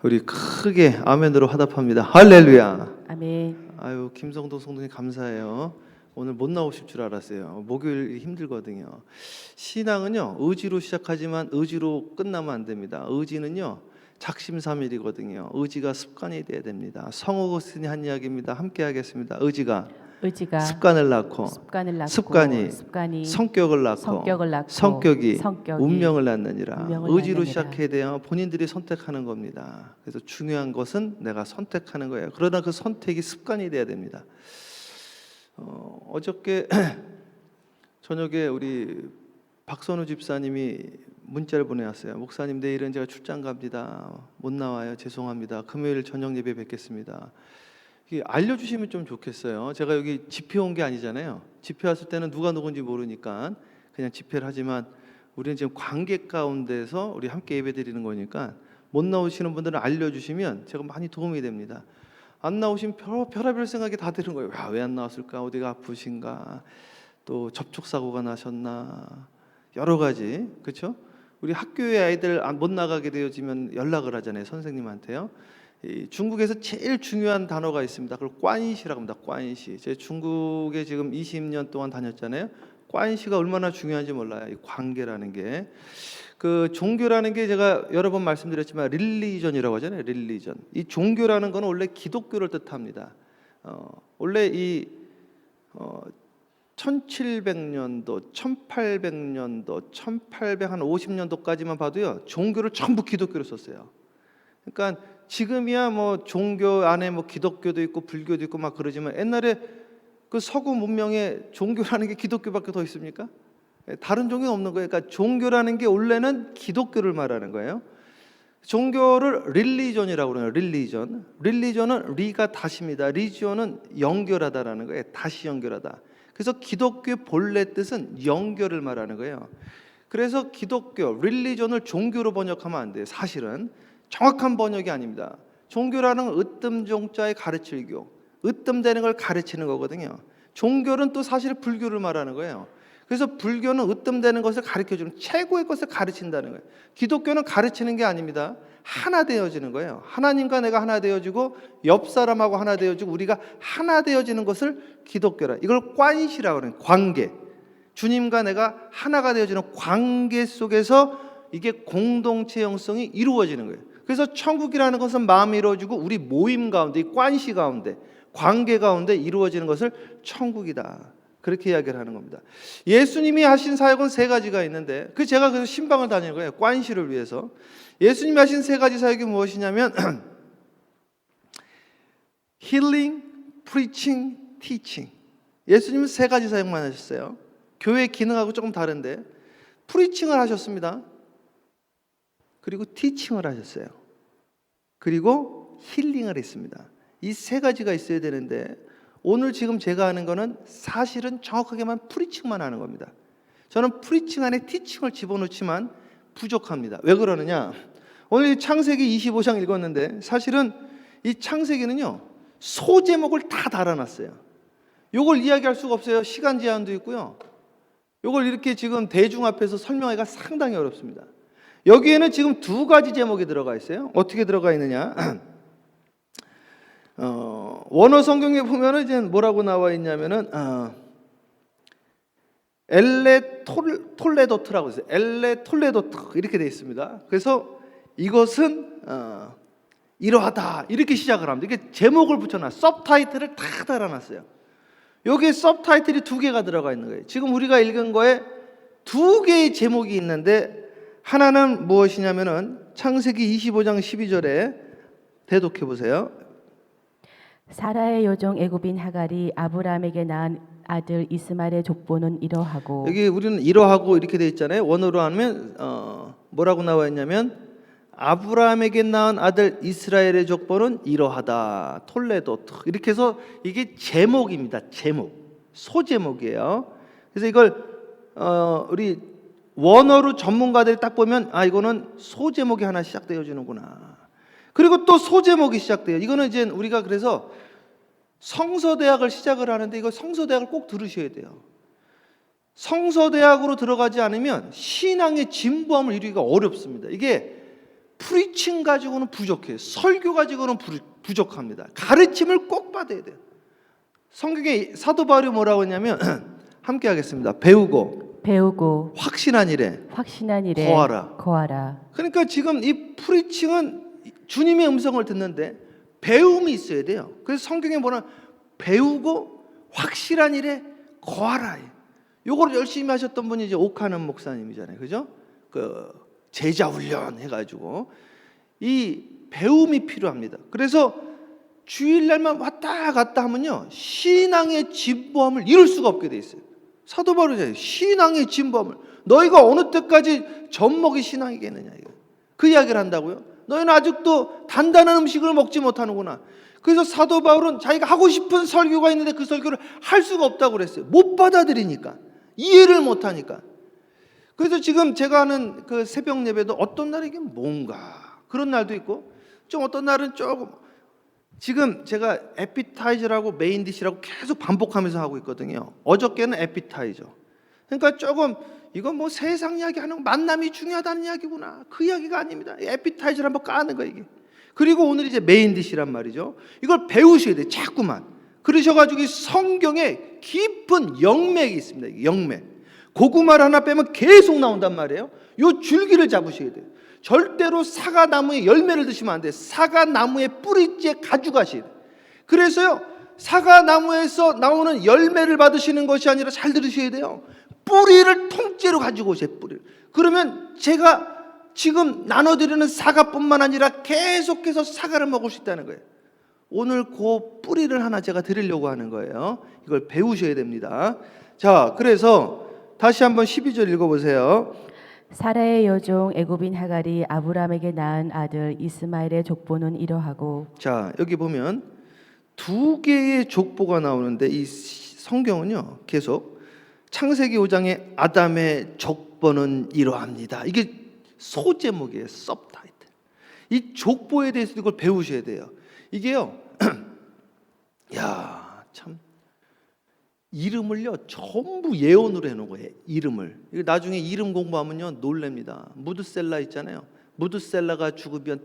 우리 크게 아멘으로 화답합니다. 할렐루야. 아멘. 아유, 김성도 성도님 감사해요. 오늘 못 나오실 줄 알았어요. 목요일 힘들거든요. 신앙은요, 의지로 시작하지만 의지로 끝나면 안 됩니다. 의지는요, 작심삼일이거든요. 의지가 습관이 돼야 됩니다. 성어거스틴이 한 이야기입니다. 함께 하겠습니다. 의지가 습관을 낳고 습관이 성격을 낳고 성격이 운명을 낳느니라. 의지로 시작해야 돼요. 본인들이 선택하는 겁니다. 그래서 중요한 것은 내가 선택하는 거예요. 그러나 그 선택이 습관이 돼야 됩니다. 어저께 저녁에 우리 박선우 집사님이 문자를 보내왔어요. 목사님, 내일은 제가 출장 갑니다. 못 나와요. 죄송합니다. 금요일 저녁 예배 뵙겠습니다. 알려주시면 좀 좋겠어요. 제가 여기 집회 온 게 아니잖아요. 집회 왔을 때는 누가 누군지 모르니까 그냥 집회를 하지만 우리는 지금 관객 가운데서 우리 함께 예배 드리는 거니까 못 나오시는 분들은 알려주시면 제가 많이 도움이 됩니다. 안 나오신 별의별 생각이 다 드는 거예요. 왜 안 나왔을까? 어디가 아프신가? 또 접촉사고가 나셨나? 여러 가지, 그렇죠? 우리 학교에 아이들 못 나가게 되어지면 연락을 하잖아요. 선생님한테요. 중국에서 제일 중요한 단어가 있습니다. 그걸 관시라고 합니다. 관시. 제가 중국에 지금 20년 동안 다녔잖아요. 관시가 얼마나 중요한지 몰라요. 이 관계라는 게. 그 종교라는 게 제가 여러 번 말씀드렸지만 릴리전이라고 하잖아요. 릴리전. 이 종교라는 거는 원래 기독교를 뜻합니다. 원래 이 1700년도, 1800년도, 1850년도까지만 봐도요. 종교를 전부 기독교로 썼어요. 그러니까 지금이야 뭐 종교 안에 뭐 기독교도 있고 불교도 있고 막 그러지만 옛날에 그 서구 문명에 종교라는 게 기독교밖에 더 있습니까? 다른 종교는 없는 거예요. 그러니까 종교라는 게 원래는 기독교를 말하는 거예요. 종교를 릴리전이라고 그래요. 릴리전. 릴리전은 리가 다시입니다. 리지온은 연결하다라는 거예요. 다시 연결하다. 그래서 기독교의 본래 뜻은 연결을 말하는 거예요. 그래서 기독교, 릴리전을 종교로 번역하면 안 돼요. 사실은 정확한 번역이 아닙니다. 종교라는 건 으뜸종자의 가르칠교, 으뜸되는 걸 가르치는 거거든요. 종교는 또 사실 불교를 말하는 거예요. 그래서 불교는 으뜸되는 것을 가르쳐주는 최고의 것을 가르친다는 거예요. 기독교는 가르치는 게 아닙니다. 하나 되어지는 거예요. 하나님과 내가 하나 되어지고 옆 사람하고 하나 되어지고 우리가 하나 되어지는 것을 기독교라. 이걸 관시라고 그래요. 관계. 주님과 내가 하나가 되어지는 관계 속에서 이게 공동체 형성이 이루어지는 거예요. 그래서 천국이라는 것은 마음이 이루어지고 우리 모임 가운데, 이 관시 가운데, 관계 가운데 이루어지는 것을 천국이다. 그렇게 이야기를 하는 겁니다. 예수님이 하신 사역은 세 가지가 있는데 제가 그래서 신방을 다니는 거예요. 관시를 위해서. 예수님이 하신 세 가지 사역이 무엇이냐면 힐링, 프리칭, 티칭. 예수님은 세 가지 사역만 하셨어요. 교회 기능하고 조금 다른데 프리칭을 하셨습니다. 그리고 티칭을 하셨어요. 그리고 힐링을 했습니다. 이 세 가지가 있어야 되는데 오늘 지금 제가 하는 거는 사실은 정확하게만 프리칭만 하는 겁니다. 저는 프리칭 안에 티칭을 집어넣지만 부족합니다. 왜 그러느냐? 오늘 창세기 25장 읽었는데 사실은 이 창세기는요 소제목을 다 달아놨어요. 이걸 이야기할 수가 없어요. 시간 제한도 있고요. 이걸 이렇게 지금 대중 앞에서 설명하기가 상당히 어렵습니다. 여기에는 지금 두 가지 제목이 들어가 있어요. 어떻게 들어가 있느냐? 원어 성경에 보면은 이제 뭐라고 나와 있냐면은 엘레 톨레도트라고 있어요. 엘레 톨레도트 이렇게 되어 있습니다. 그래서 이것은 이러하다 이렇게 시작을 합니다. 이게 제목을 붙여놔. 서브타이틀을 다 달아놨어요. 여기에 서브타이틀이 두 개가 들어가 있는 거예요. 지금 우리가 읽은 거에 두 개의 제목이 있는데 하나는 무엇이냐면은 창세기 25장 12절에 대독해 보세요. 사라의 여종 애굽인 하갈이 아브라함에게 낳은 아들 이스마엘의 족보는 이러하고. 여기 우리는 이러하고 이렇게 돼 있잖아요. 원어로 하면 뭐라고 나와 있냐면 아브라함에게 낳은 아들 이스라엘의 족보는 이러하다. 톨레도트 이렇게 해서 이게 제목입니다. 제목 소제목이에요. 그래서 이걸 우리 원어로 전문가들이 딱 보면 이거는 소제목이 하나 시작되어지는구나. 그리고 또 소제목이 시작돼요. 이거는 이제 우리가 그래서 성서대학을 시작을 하는데 이거 성서대학을 꼭 들으셔야 돼요. 성서대학으로 들어가지 않으면 신앙의 진부함을 이루기가 어렵습니다. 이게 프리칭 가지고는 부족해요. 설교 가지고는 부족합니다. 가르침을 꼭 받아야 돼요. 성경에 사도 바울이 뭐라고 했냐면 함께 하겠습니다. 배우고 확신한 일에 거하라. 그러니까 지금 이 프리칭은 주님의 음성을 듣는데 배움이 있어야 돼요. 그래서 성경에 뭐냐, 배우고 확실한 일에 거하라. 요걸 열심히 하셨던 분이 이제 오카는 목사님이잖아요, 그죠? 그 제자 훈련 해가지고 이 배움이 필요합니다. 그래서 주일날만 왔다 갔다 하면요, 신앙의 진보함을 이룰 수가 없게 돼 있어요. 사도 바울이 신앙의 진보함을, 너희가 어느 때까지 젖먹이 신앙이겠느냐, 이거. 그 이야기를 한다고요. 너희는 아직도 단단한 음식을 먹지 못하는구나. 그래서 사도 바울은 자기가 하고 싶은 설교가 있는데 그 설교를 할 수가 없다고 그랬어요. 못 받아들이니까, 이해를 못하니까. 그래서 지금 제가 하는 그 새벽 예배도 어떤 날은 이게 뭔가 그런 날도 있고, 좀 어떤 날은 조금, 지금 제가 에피타이저라고 메인 디시라고 계속 반복하면서 하고 있거든요. 어저께는 에피타이저. 그러니까 조금 이건 뭐 세상 이야기 하는 거, 만남이 중요하다는 이야기구나, 그 이야기가 아닙니다. 에피타이저를 한번 까는 거예요, 이게. 그리고 오늘 이제 메인 디시란 말이죠. 이걸 배우셔야 돼요, 자꾸만. 그러셔가지고 성경에 깊은 영맥이 있습니다. 이게 영맥. 고구마를 하나 빼면 계속 나온단 말이에요. 요 줄기를 잡으셔야 돼요. 절대로 사과나무의 열매를 드시면 안 돼요. 사과나무의 뿌리째 가져가셔야 돼요. 그래서요, 사과나무에서 나오는 열매를 받으시는 것이 아니라, 잘 들으셔야 돼요, 뿌리를 통째로 가지고 오세요. 뿌리를. 그러면 제가 지금 나눠드리는 사과뿐만 아니라 계속해서 사과를 먹을 수 있다는 거예요. 오늘 그 뿌리를 하나 제가 드리려고 하는 거예요. 이걸 배우셔야 됩니다. 자, 그래서 다시 한번 12절 읽어보세요. 사라의 여종 애굽인 하갈이 아브라함에게 낳은 아들 이스마엘의 족보는 이러하고. 자, 여기 보면 두 개의 족보가 나오는데, 이 성경은요 계속 창세기 5장에 아담의 족보는 이러합니다. 이게 소제목이에요, 서브타이틀. 이 족보에 대해서 이걸 배우셔야 돼요. 이게요 야, 참, 이름을요 전부 예언으로 해놓은 거예요. 이름을. 이거 나중에 이름 공부하면요 놀랍니다. 무드셀라 있잖아요. 무드셀라가 죽으면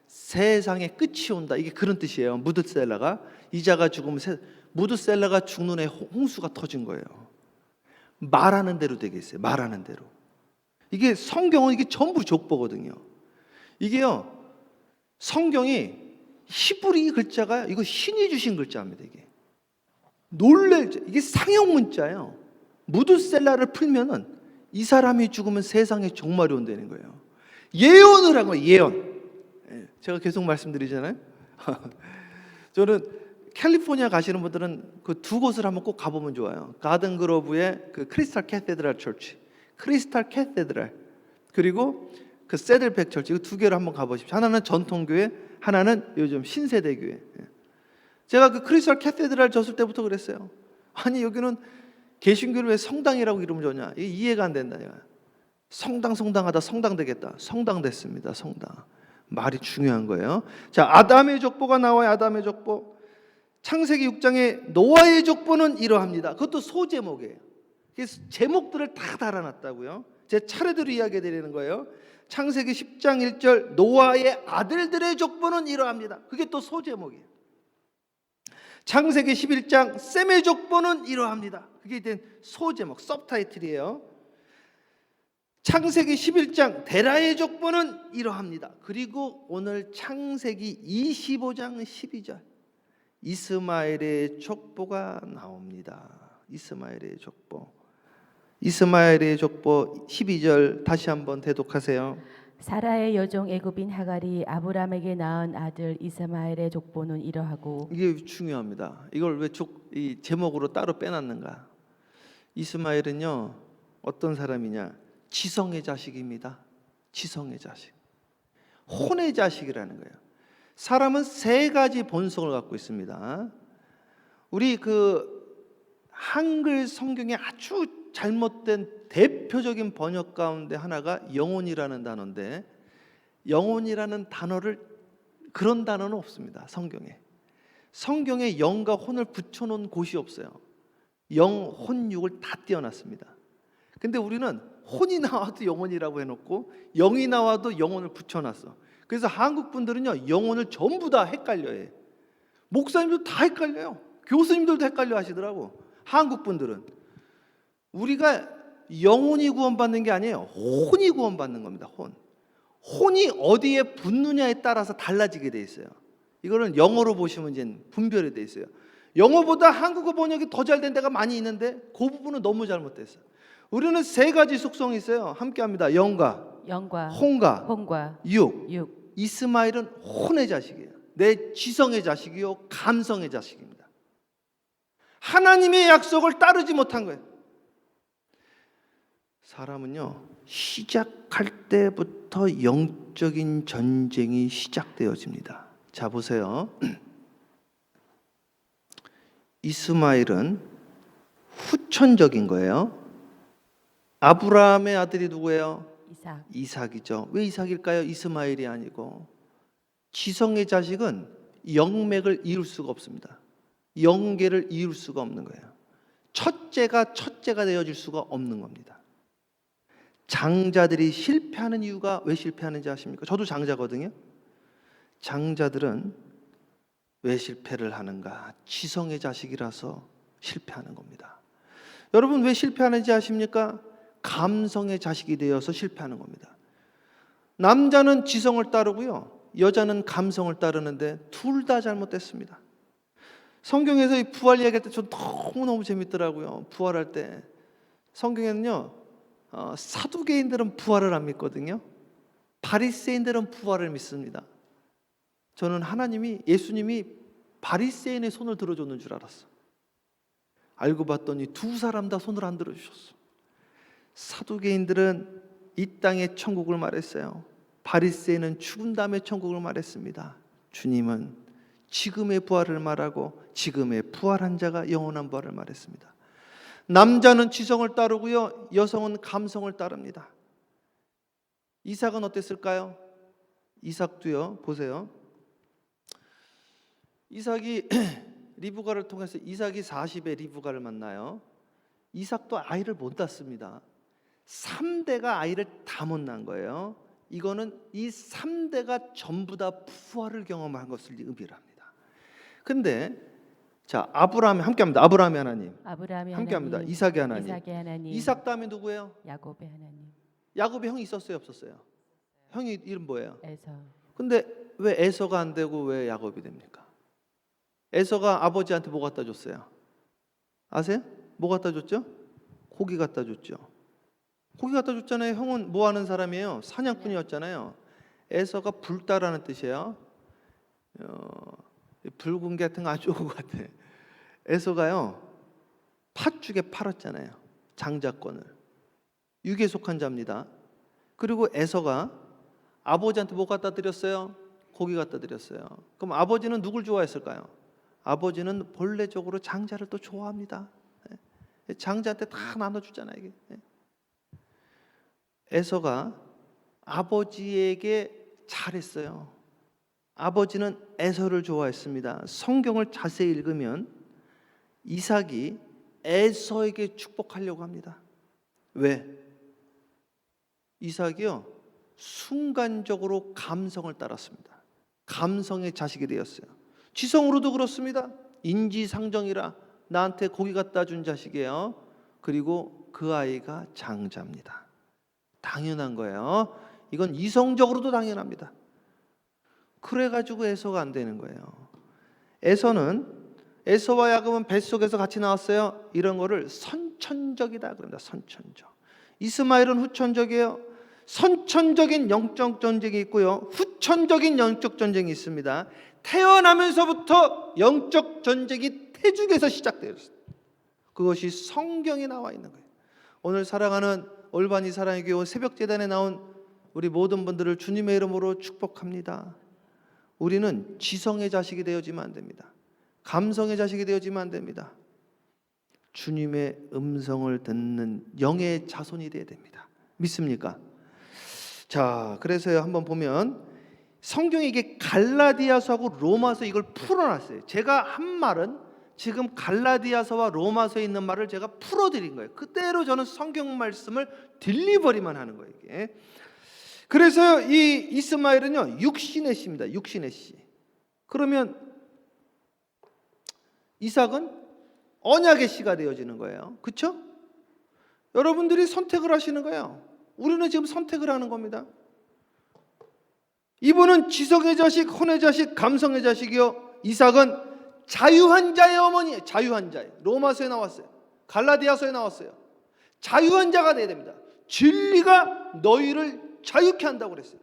세상에 끝이 온다, 이게 그런 뜻이에요. 무드셀라가, 이자가 죽으면 무드셀라가 죽는 애 홍수가 터진 거예요. 말하는 대로 되겠어요. 말하는 대로. 이게 성경은 이게 전부 족보거든요. 이게요, 성경이 히브리 글자가 이거 신이 주신 글자입니다. 이게 놀랄, 이게 상형 문자예요. 무드셀라를 풀면은 이 사람이 죽으면 세상에 종말이 온다는 거예요. 예언을 한 거예요. 예언. 제가 계속 말씀드리잖아요. 저는 캘리포니아 가시는 분들은 그 두 곳을 한번 꼭 가보면 좋아요. 가든 그로브의 그 크리스탈 캐세드랄 처치, 크리스탈 캐세드랄, 그리고 그 세들백 처치, 이 두 개를 한번 가보십시오. 하나는 전통교회, 하나는 요즘 신세대교회. 제가 그 크리스탈 캐세드랄 졌을 때부터 그랬어요. 아니, 여기는 개신교를 왜 성당이라고 이름 줬냐? 이게 이해가 안 된다. 성당하다 성당 되겠다. 성당 됐습니다. 성당. 말이 중요한 거예요. 자, 아담의 족보가 나와요. 아담의 족보. 창세기 6장에 노아의 족보는 이러합니다. 그것도 소제목이에요. 그래서 제목들을 다 달아놨다고요. 제 차례대로 이야기 드리는 거예요. 창세기 10장 1절 노아의 아들들의 족보는 이러합니다. 그게 또 소제목이에요. 창세기 11장 셈의 족보는 이러합니다. 그게 된 소제목, 서브타이틀이에요. 창세기 11장 데라의 족보는 이러합니다. 그리고 오늘 창세기 25장 12절 이스마엘의 족보가 나옵니다. 이스마엘의 족보. 이스마엘의 족보 12절 다시 한번 대독하세요. 사라의 여종 애굽인 하갈이 아브라함에게 낳은 아들 이스마엘의 족보는 이러하고. 이게 중요합니다. 이걸 왜 이 제목으로 따로 빼놨는가? 이스마엘은요 어떤 사람이냐? 지성의 자식입니다. 지성의 자식. 혼의 자식이라는 거예요. 사람은 세 가지 본성을 갖고 있습니다. 우리 그 한글 성경에 아주 잘못된 대표적인 번역 가운데 하나가 영혼이라는 단어인데, 영혼이라는 단어를, 그런 단어는 없습니다. 성경에 영과 혼을 붙여놓은 곳이 없어요. 영, 혼, 육을 다 띄어놨습니다. 근데 우리는 혼이 나와도 영혼이라고 해놓고 영이 나와도 영혼을 붙여놨어. 그래서 한국 분들은요 영혼을 전부 다 헷갈려해. 목사님도 다 헷갈려요. 교수님들도 헷갈려 하시더라고. 한국 분들은 우리가 영혼이 구원받는 게 아니에요. 혼이 구원받는 겁니다. 혼이 어디에 붙느냐에 따라서 달라지게 돼 있어요. 이거는 영어로 보시면 이제 분별이 돼 있어요. 영어보다 한국어 번역이 더 잘 된 데가 많이 있는데 그 부분은 너무 잘못됐어요. 우리는 세 가지 속성이 있어요. 함께합니다. 영과 혼과 육. 이스마엘은 혼의 자식이에요. 내 지성의 자식이요 감성의 자식입니다. 하나님의 약속을 따르지 못한 거예요. 사람은요 시작할 때부터 영적인 전쟁이 시작되어집니다. 자 보세요. 이스마엘은 후천적인 거예요. 아브라함의 아들이 누구예요? 이삭이죠. 왜 이삭일까요? 이스마엘이 아니고. 지성의 자식은 영맥을 이룰 수가 없습니다. 영계를 이룰 수가 없는 거예요. 첫째가 되어질 수가 없는 겁니다. 장자들이 실패하는 이유가 왜 실패하는지 아십니까? 저도 장자거든요. 장자들은 왜 실패를 하는가? 지성의 자식이라서 실패하는 겁니다. 여러분 왜 실패하는지 아십니까? 감성의 자식이 되어서 실패하는 겁니다. 남자는 지성을 따르고요, 여자는 감성을 따르는데 둘 다 잘못됐습니다. 성경에서 이 부활 이야기할 때 전 너무너무 재밌더라고요. 부활할 때 성경에는요 사두개인들은 부활을 안 믿거든요. 바리새인들은 부활을 믿습니다. 저는 예수님이 바리새인의 손을 들어줬는 줄 알았어. 알고 봤더니 두 사람 다 손을 안 들어주셨어. 사두개인들은 이 땅의 천국을 말했어요. 바리새인은 죽은 다음에 천국을 말했습니다. 주님은 지금의 부활을 말하고 지금의 부활한 자가 영원한 부활을 말했습니다. 남자는 지성을 따르고요, 여성은 감성을 따릅니다. 이삭은 어땠을까요? 이삭도요, 보세요. 이삭이 리브가를 통해서 이삭이 40에 리브가를 만나요. 이삭도 아이를 못 낳습니다. 3대가 아이를 다 못 낳은 거예요. 이거는 이 3대가 전부 다 부활을 경험한 것을 의미합니다. 근데 자, 아브라함이 함께합니다. 아브라함의 하나님. 함께합니다. 이삭의 하나님. 이삭 다음에 누구예요? 야곱의 하나님. 야곱의 형이 있었어요, 없었어요? 형이 이름 뭐예요? 에서. 근데 왜 에서가 안 되고 왜 야곱이 됩니까? 에서가 아버지한테 뭐 갖다 줬어요? 아세요? 뭐 갖다 줬죠? 고기 갖다 줬죠. 고기 갖다 줬잖아요. 형은 뭐 하는 사람이에요? 사냥꾼이었잖아요. 에서가 불다라는 뜻이에요. 붉은 게 같은 거 아주 좋은 것 같아. 에서가요 팥죽에 팔았잖아요. 장자권을. 육에 속한 자입니다. 그리고 에서가 아버지한테 뭐 갖다 드렸어요? 고기 갖다 드렸어요. 그럼 아버지는 누굴 좋아했을까요? 아버지는 본래적으로 장자를 또 좋아합니다. 장자한테 다 나눠주잖아요. 이게. 에서가 아버지에게 잘했어요. 아버지는 에서를 좋아했습니다. 성경을 자세히 읽으면 이삭이 에서에게 축복하려고 합니다. 왜? 이삭이요 순간적으로 감성을 따랐습니다. 감성의 자식이 되었어요. 지성으로도 그렇습니다. 인지상정이라 나한테 고기 갖다 준 자식이에요. 그리고 그 아이가 장자입니다. 당연한 거예요. 이건 이성적으로도 당연합니다. 그래가지고 에서가 안 되는 거예요. 에서와 야곱은 뱃속에서 같이 나왔어요. 이런 거를 선천적이다 그럽니다. 선천적. 이스마엘은 후천적이에요. 선천적인 영적 전쟁이 있고요, 후천적인 영적 전쟁이 있습니다. 태어나면서부터 영적 전쟁이 태중에서 시작되었습니다. 그것이 성경에 나와 있는 거예요. 오늘 사랑하는 올바니 사랑의 교회 새벽 제단에 나온 우리 모든 분들을 주님의 이름으로 축복합니다. 우리는 지성의 자식이 되어지면 안 됩니다. 감성의 자식이 되어지면 안 됩니다. 주님의 음성을 듣는 영의 자손이 되어야 됩니다. 믿습니까? 자, 그래서요 한번 보면 성경에 이게 갈라디아서하고 로마서 이걸 풀어놨어요. 제가 한 말은 지금 갈라디아서와 로마서에 있는 말을 제가 풀어드린 거예요. 그대로 저는 성경 말씀을 딜리버리만 하는 거예요. 이게. 그래서 이 이스마엘은요, 육신의 씨입니다. 육신의 씨. 그러면 이삭은 언약의 씨가 되어지는 거예요. 그렇죠? 여러분들이 선택을 하시는 거예요. 우리는 지금 선택을 하는 겁니다. 이분은 지성의 자식, 혼의 자식, 감성의 자식이요. 이삭은 자유한 자의 어머니예요. 자유한 자예요. 로마서에 나왔어요. 갈라디아서에 나왔어요. 자유한 자가 되어야 됩니다. 진리가 너희를 자유케 한다고 그랬어요.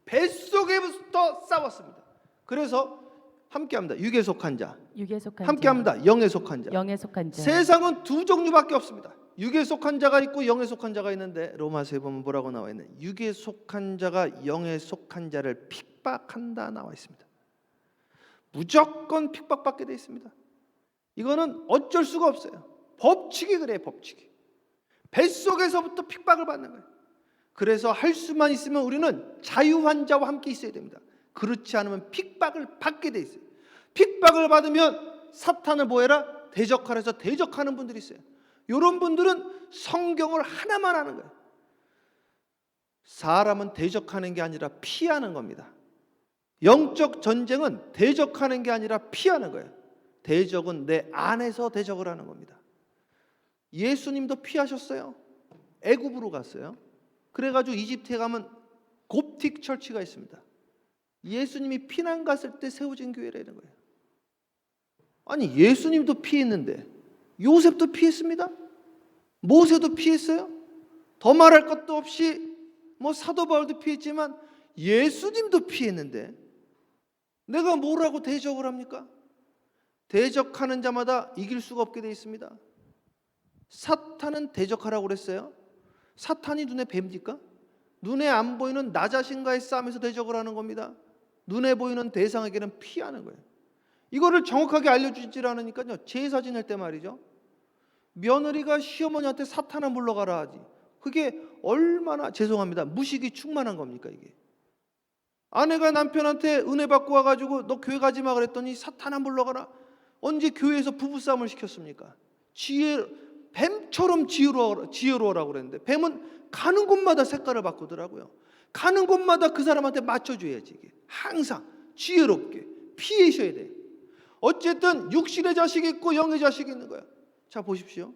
뱃속에부터 싸웠습니다. 그래서 함께합니다. 육에 속한 자, 육에 속한 함께합니다. 영에 속한 자. 영에 속한 자. 세상은 두 종류밖에 없습니다. 육에 속한 자가 있고 영에 속한 자가 있는데 로마서에 보면 뭐라고 나와 있나요? 육에 속한 자가 영에 속한 자를 핍박한다 나와 있습니다. 무조건 핍박받게 돼 있습니다. 이거는 어쩔 수가 없어요. 법칙이 그래요. 법칙이. 뱃속에서부터 핍박을 받는 거예요. 그래서 할 수만 있으면 우리는 자유한 자와 함께 있어야 됩니다. 그렇지 않으면 핍박을 받게 돼 있어요. 핍박을 받으면 사탄을 뭐해라? 대적하라서 대적하는 분들이 있어요. 이런 분들은 성경을 하나만 하는 거예요. 사람은 대적하는 게 아니라 피하는 겁니다. 영적 전쟁은 대적하는 게 아니라 피하는 거예요. 대적은 내 안에서 대적을 하는 겁니다. 예수님도 피하셨어요. 애굽으로 갔어요. 그래가지고 이집트에 가면 곱틱 철치가 있습니다. 예수님이 피난 갔을 때 세워진 교회라는 거예요. 아니 예수님도 피했는데 요셉도 피했습니다. 모세도 피했어요. 더 말할 것도 없이 뭐 사도 바울도 피했지만 예수님도 피했는데 내가 뭐라고 대적을 합니까? 대적하는 자마다 이길 수가 없게 되어 있습니다. 사탄은 대적하라고 그랬어요. 사탄이 눈에 뵙니까? 눈에 안 보이는 나 자신과의 싸움에서 대적을 하는 겁니다. 눈에 보이는 대상에게는 피하는 거예요. 이거를 정확하게 알려주질 않으니까요. 제사 지낼 때 말이죠. 며느리가 시어머니한테 사탄아 물러가라 하지. 그게 얼마나 죄송합니다. 무식이 충만한 겁니까 이게. 아내가 남편한테 은혜 받고 와가지고 너 교회 가지 마 그랬더니 사탄아 물러가라. 언제 교회에서 부부싸움을 시켰습니까? 뱀처럼 지혜로워라고 그랬는데 뱀은 가는 곳마다 색깔을 바꾸더라고요. 가는 곳마다 그 사람한테 맞춰줘야지. 이게. 항상 지혜롭게 피하셔야 돼요. 어쨌든 육신의 자식이 있고 영의 자식이 있는 거야. 자 보십시오.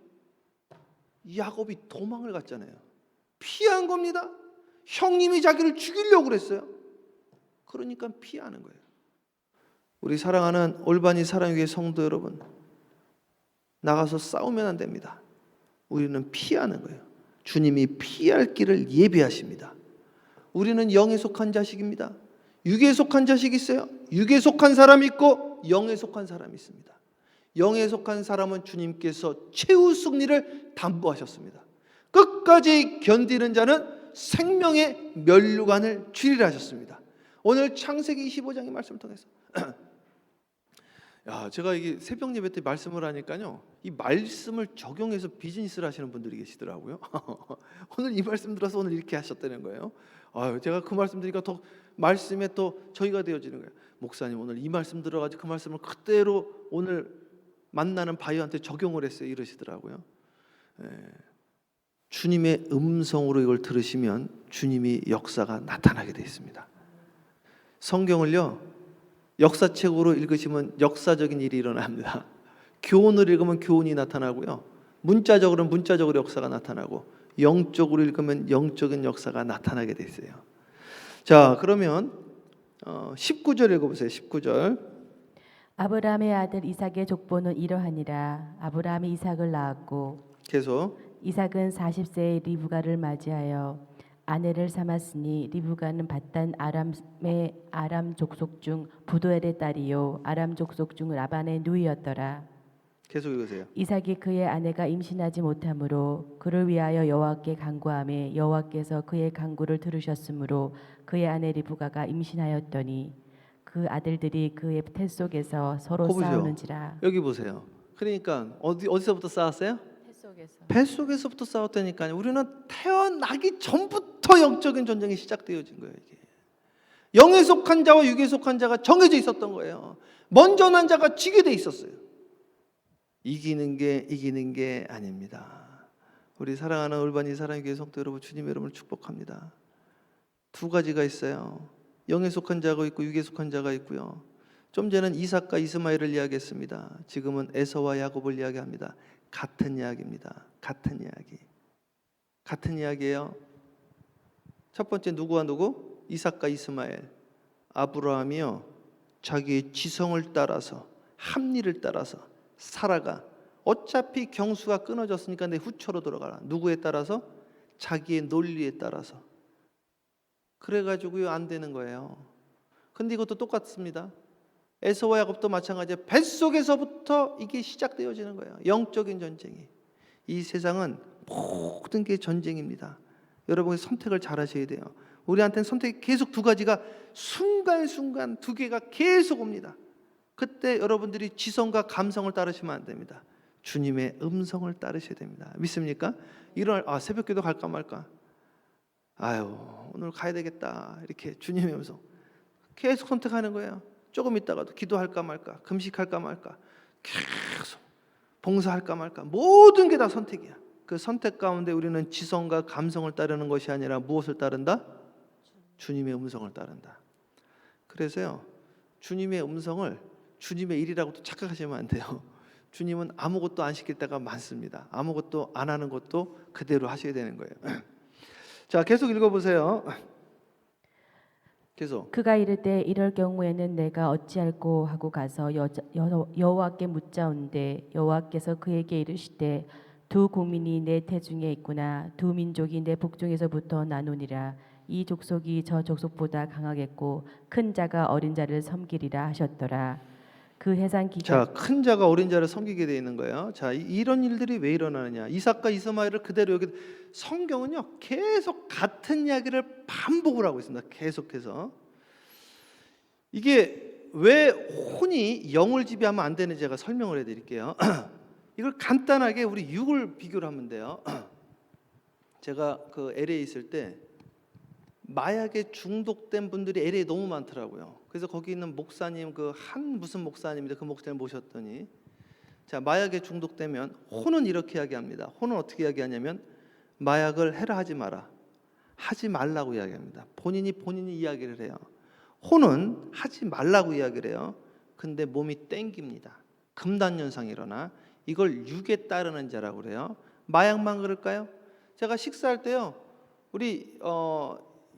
야곱이 도망을 갔잖아요. 피한 겁니다. 형님이 자기를 죽이려고 그랬어요. 그러니까 피하는 거예요. 우리 사랑하는 올바니 사랑교회 성도 여러분, 나가서 싸우면 안 됩니다. 우리는 피하는 거예요. 주님이 피할 길을 예비하십니다. 우리는 영에 속한 자식입니다. 육에 속한 자식이 있어요. 육에 속한 사람이 있고 영에 속한 사람이 있습니다. 영에 속한 사람은 주님께서 최후 승리를 담보하셨습니다. 끝까지 견디는 자는 생명의 면류관을 주리라 하셨습니다. 오늘 창세기 25장의 말씀을 통해서 제가 이게 새벽 예배 때 말씀을 하니까요, 이 말씀을 적용해서 비즈니스를 하시는 분들이 계시더라고요. 오늘 이 말씀 들어서 오늘 이렇게 하셨다는 거예요. 제가 그 말씀 드리니까 더 말씀에 또 저희가 되어지는 거예요. 목사님 오늘 이 말씀 들어가지고 그 말씀을 그대로 오늘 만나는 바이오한테 적용을 했어요. 이러시더라고요. 주님의 음성으로 이걸 들으시면 주님이 역사가 나타나게 되어 있습니다. 성경을요, 역사책으로 읽으시면 역사적인 일이 일어납니다. 교훈을 읽으면 교훈이 나타나고요, 문자적으로는 문자적으로 역사가 나타나고, 영적으로 읽으면 영적인 역사가 나타나게 되어 있어요. 자, 그러면 19절 읽어보세요. 19절. 아브라함의 아들 이삭의 족보는 이러하니라. 아브라함이 이삭을 낳았고 계속. 이삭은 40세에 리브가를 맞이하여 아내를 삼았으니 리브가는 밧단 아람의 아람 족속 중 부두엘의 딸이요 아람 족속 중 라반의 누이였더라. 계속 읽으세요. 이삭이 그의 아내가 임신하지 못하므로 그를 위하여 여호와께 간구하매 여호와께서 그의 간구를 들으셨으므로 그의 아내 리브가가 임신하였더니 그 아들들이 그의 태 속에서 서로 보죠. 싸우는지라. 여기 보세요. 그러니까 어디서부터 싸웠어요? 뱃속에서. 뱃속에서부터 싸웠다니까요. 우리는 태어나기 전부터 영적인 전쟁이 시작되어진 거예요. 이게. 영에 속한 자와 육에 속한 자가 정해져 있었던 거예요. 먼저 난 자가 지게 돼 있었어요. 이기는 게 아닙니다. 우리 사랑하는 올바니 사랑교회 성도 여러분, 주님 여러분을 축복합니다. 두 가지가 있어요. 영에 속한 자가 있고 육에 속한 자가 있고요. 좀 전에는 이삭과 이스마엘을 이야기했습니다. 지금은 에서와 야곱을 이야기합니다. 같은 이야기입니다. 같은 이야기. 같은 이야기예요. 첫 번째 누구와 누구? 이삭과 이스마엘. 아브라함이요, 자기의 지성을 따라서, 합리를 따라서 살아가. 어차피 경수가 끊어졌으니까 내 후처로 돌아가라. 누구에 따라서? 자기의 논리에 따라서. 그래가지고요 안 되는 거예요. 근데 이것도 똑같습니다. 에서와 야곱도 마찬가지예요. 뱃속에서부터 이게 시작되어지는 거예요. 영적인 전쟁이. 이 세상은 모든 게 전쟁입니다. 여러분이 선택을 잘 하셔야 돼요. 우리한테는 선택이 계속 두 가지가 순간순간 두 개가 계속 옵니다. 그때 여러분들이 지성과 감성을 따르시면 안 됩니다. 주님의 음성을 따르셔야 됩니다. 믿습니까? 새벽기도 갈까 말까? 아유, 오늘 가야 되겠다. 이렇게 주님의 음성 계속 선택하는 거예요. 조금 있다가도 기도할까 말까, 금식할까 말까, 계속 봉사할까 말까, 모든 게 다 선택이야. 그 선택 가운데 우리는 지성과 감성을 따르는 것이 아니라 무엇을 따른다? 주님의 음성을 따른다. 그래서요, 주님의 음성을 주님의 일이라고도 착각하시면 안 돼요. 주님은 아무것도 안 시킬 때가 많습니다. 아무것도 안 하는 것도 그대로 하셔야 되는 거예요. 자, 계속 읽어보세요. 계속. 그가 이르되 이럴 경우에는 내가 어찌할꼬 하고 가서 여호와께 묻자온대 여호와께서 그에게 이르시되 두 국민이 내 태중에 있구나. 두 민족이 내 복중에서부터 나누니라. 이 족속이 저 족속보다 강하겠고 큰 자가 어린 자를 섬기리라 하셨더라. 그 해산 기간. 자, 큰 자가 어린 자를 섬기게 되어 있는 거예요. 자, 이런 일들이 왜 일어나느냐? 이삭과 이스마엘을 그대로 여기 성경은요 계속 같은 이야기를 반복을 하고 있습니다. 계속해서. 이게 왜 혼이 영을 지배하면 안 되는지 제가 설명을 해드릴게요. 이걸 간단하게 우리 육을 비교를 하면 돼요. 제가 그 LA에 있을 때 마약에 중독된 분들이 LA에 너무 많더라고요. 그래서 거기 있는 목사님, 무슨 목사님인데 그 목사님 모셨더니, 자, 마약에 중독되면 혼은 이렇게 이야기합니다. 혼은 어떻게 이야기하냐면 마약을 해라 하지 마라, 하지 말라고 이야기합니다. 본인이 이야기를 해요. 혼은 하지 말라고 이야기를 해요. 근데 몸이 땡깁니다. 금단 현상이 일어나. 이걸 육에 따르는 자라고 그래요. 마약만 그럴까요? 제가 식사할 때요, 우리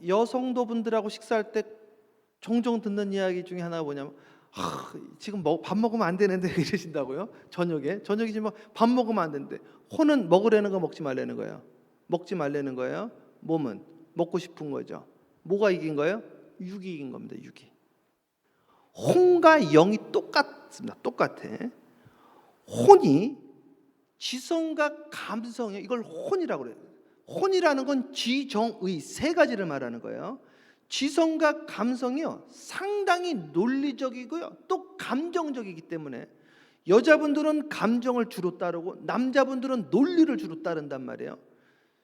여성도분들하고 식사할 때 종종 듣는 이야기 중에 하나가 뭐냐면, 지금 밥 먹으면 안 되는데 이러신다고요. 저녁에 지금 밥 먹으면 안 되는데. 혼은 먹으려는 거 먹지 말라는 거예요. 먹지 말라는 거예요. 몸은 먹고 싶은 거죠. 뭐가 이긴 거예요? 육이 이긴 겁니다. 육이. 혼과 영이 똑같습니다. 똑같아. 혼이 지성과 감성이요, 이걸 혼이라고 그래요. 혼이라는 건 지정의 세 가지를 말하는 거예요. 지성과 감성이요 상당히 논리적이고요 또 감정적이기 때문에 여자분들은 감정을 주로 따르고 남자분들은 논리를 주로 따른단 말이에요.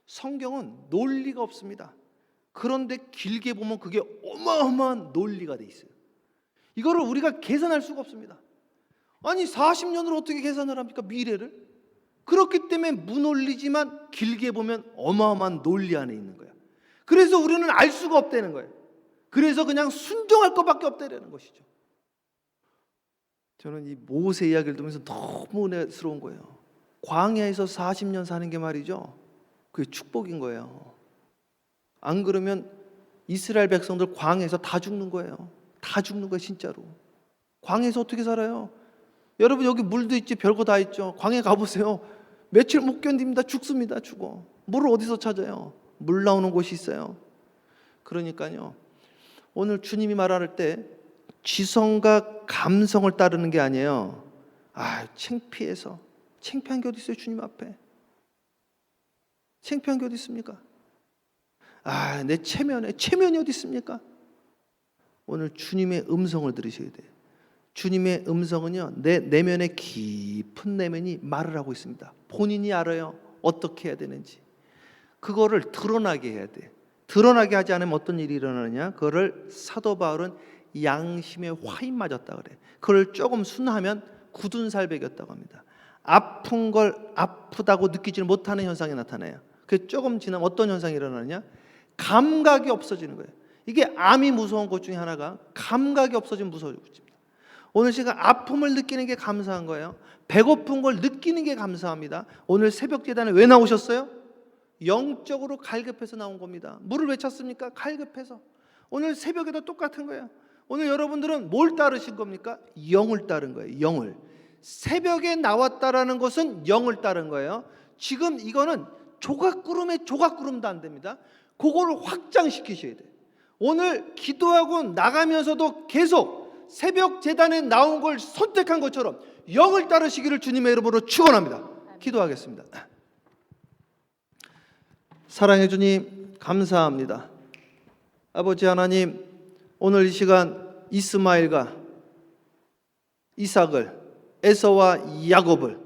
성경은 논리가 없습니다. 그런데 길게 보면 그게 어마어마한 논리가 돼 있어요. 이거를 우리가 계산할 수가 없습니다. 아니 40년을 어떻게 계산을 합니까? 미래를. 그렇기 때문에 무논리지만 길게 보면 어마어마한 논리 안에 있는 거야. 그래서 우리는 알 수가 없다는 거예요. 그래서 그냥 순종할 것밖에 없다는 것이죠. 저는 이 모세 이야기를 들으면서 너무 은혜스러운 거예요. 광야에서 40년 사는 게 말이죠, 그게 축복인 거예요. 안 그러면 이스라엘 백성들 광야에서 다 죽는 거예요. 다 죽는 거예요, 진짜로. 광야에서 어떻게 살아요? 여러분 여기 물도 있지, 별거 다 있죠. 광야 가보세요. 며칠 못 견딥니다. 죽습니다. 죽어. 물을 어디서 찾아요? 물 나오는 곳이 있어요. 그러니까요, 오늘 주님이 말할 때 지성과 감성을 따르는 게 아니에요. 창피해서. 창피한 게 어디 있어요? 주님 앞에 창피한 게 어디 있습니까? 내 체면이 어디 있습니까? 오늘 주님의 음성을 들으셔야 돼요. 주님의 음성은요, 내 내면의 깊은 내면이 말을 하고 있습니다. 본인이 알아요. 어떻게 해야 되는지. 그거를 드러나게 해야 돼. 드러나게 하지 않으면 어떤 일이 일어나느냐? 그거를 사도 바울은 양심의 화인 맞았다 그래. 그걸 조금 순하면 굳은 살 베겼다고 합니다. 아픈 걸 아프다고 느끼지 못하는 현상이 나타나요. 그 조금 지나면 어떤 현상이 일어나느냐? 감각이 없어지는 거예요. 이게 암이 무서운 것 중에 하나가 감각이 없어지면 무서워집니다. 오늘 시간 아픔을 느끼는 게 감사한 거예요. 배고픈 걸 느끼는 게 감사합니다. 오늘 새벽 제단에 왜 나오셨어요? 영적으로 갈급해서 나온 겁니다. 물을 왜 찾습니까? 갈급해서. 오늘 새벽에도 똑같은 거예요. 오늘 여러분들은 뭘 따르신 겁니까? 영을 따른 거예요. 영을. 새벽에 나왔다라는 것은 영을 따른 거예요. 지금 이거는 조각구름에 조각구름도 안 됩니다. 그거를 확장시키셔야 돼요. 오늘 기도하고 나가면서도 계속 새벽 제단에 나온 걸 선택한 것처럼 영을 따르시기를 주님의 이름으로 축원합니다. 기도하겠습니다. 사랑해 주님 감사합니다. 아버지 하나님, 오늘 이 시간 이스마엘과 이삭을, 에서와 야곱을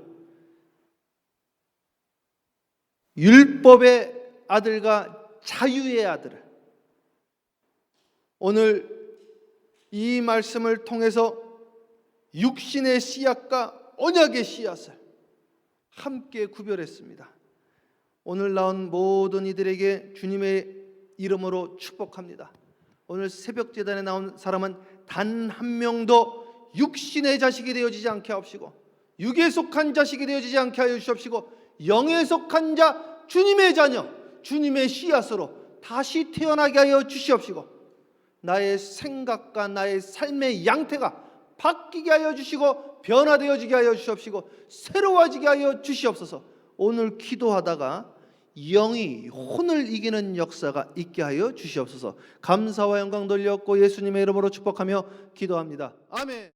율법의 아들과 자유의 아들을 오늘 이 말씀을 통해서 육신의 씨앗과 언약의 씨앗을 함께 구별했습니다. 오늘 나온 모든 이들에게 주님의 이름으로 축복합니다. 오늘 새벽 제단에 나온 사람은 단 한 명도 육신의 자식이 되어지지 않게 하옵시고, 육에 속한 자식이 되어지지 않게 하여 주시옵시고, 영에 속한 자 주님의 자녀, 주님의 씨앗으로 다시 태어나게 하여 주시옵시고, 나의 생각과 나의 삶의 양태가 바뀌게 하여 주시고 변화되어지게 하여 주시옵시고 새로워지게 하여 주시옵소서. 오늘 기도하다가 영이 혼을 이기는 역사가 있게 하여 주시옵소서. 감사와 영광 돌렸고 예수님의 이름으로 축복하며 기도합니다. 아멘.